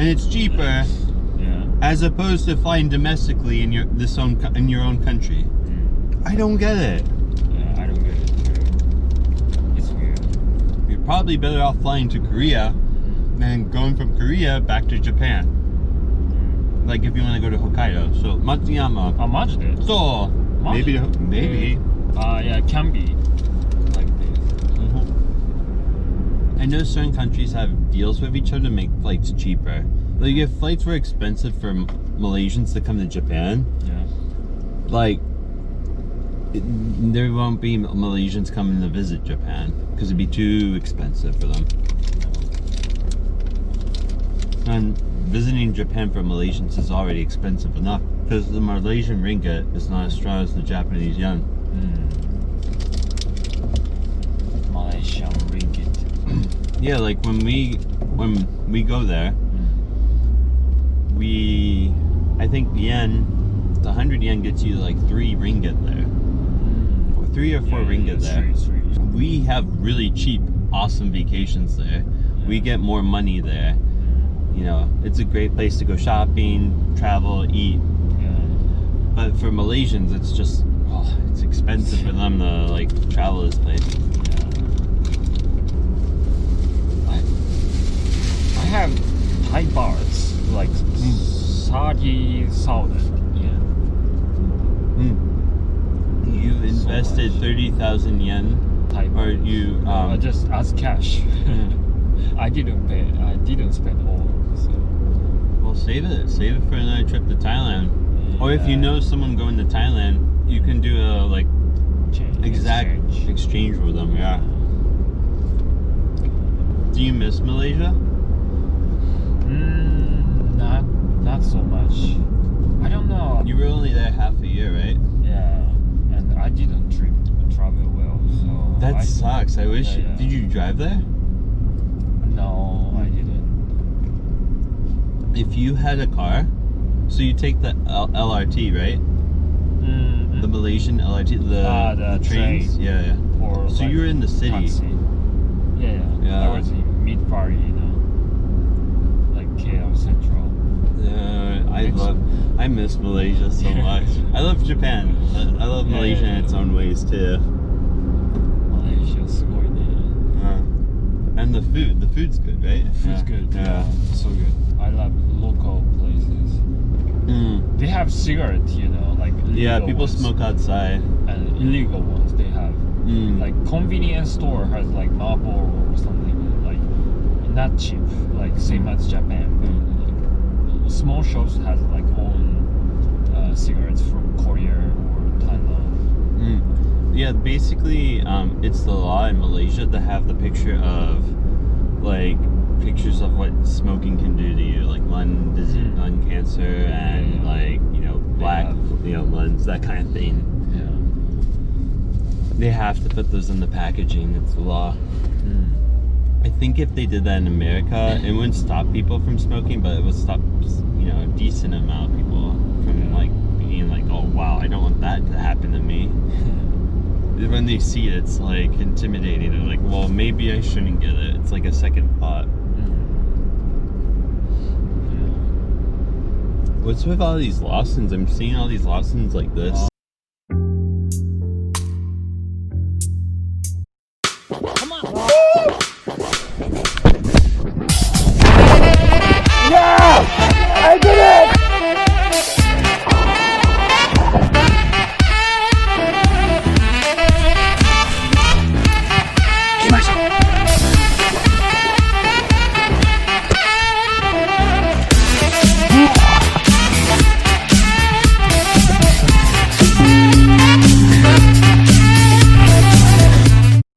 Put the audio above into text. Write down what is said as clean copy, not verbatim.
and it's cheaper as opposed to flying domestically in your own country. I don't get it. Yeah, I don't get it too. It's weird. You're probably better off flying to Korea than going from Korea back to Japan. Like if you want to go to Hokkaido. So Matsuyama. あ、マジで? So maybe. Yeah, it can be like this. I know certain countries have deals with each other to make flights cheaper. Like if flights were expensive for Malaysians to come to Japan, like there won't be Malaysians coming to visit Japan because it'd be too expensive for them. And visiting Japan for Malaysians is already expensive enough because the Malaysian ringgit is not as strong as the Japanese yen. Malaysian ringgit. Yeah, like when we go there, I think yen, the 100 yen gets you like 3 ringgit there, or 3 or 4 ringgit there. We have really cheap, awesome vacations there. We get more money there. You know, it's a great place to go shopping, travel, eat. But for Malaysians, it's just, it's expensive for them to like travel this place. I have Thai bahts, like 30,000 yen. You invested 30,000 yen, Thai baht. or you just as cash. I didn't spend all. So. Well, save it for another trip to Thailand. Or if you know someone going to Thailand, you can do a like exchange with them. Yeah. Do you miss Malaysia? Not so much. I don't know. You were only there half a year, right? Yeah, and I didn't travel well, so. That sucks. I wish. Yeah. Did you drive there? No, I didn't. If you had a car, so you take the LRT, right? The Malaysian LRT, the trains. Train. Yeah. Or so you were in the city. Taxi. Yeah. I was in mid-party, like KL Central. I miss Malaysia so much. I love Japan. I love Malaysia in its own ways too. Malaysia, すごいね. And the food's good, right? Food's good. Yeah, so good. I love local places. They have cigarettes, like illegal people ones. smoke outside. And illegal ones they have. Like convenience store has like Marlboro or something like not cheap, like same as Japan. Like, small shops has like own cigarettes from Korea or Thailand. Yeah, basically, it's the law in Malaysia to have the pictures of what smoking can do to you, like lung disease, lung cancer, and black, lungs, that kind of thing. They have to put those in the packaging. It's the law. I think if they did that in America, it wouldn't stop people from smoking, but it would stop, a decent amount of people from being like, oh wow, I don't want that to happen to me. When they see it, it's like intimidating. They're like, well, maybe I shouldn't get it. It's like a second thought. What's with all these Lawsons? I'm seeing all these Lawsons like this.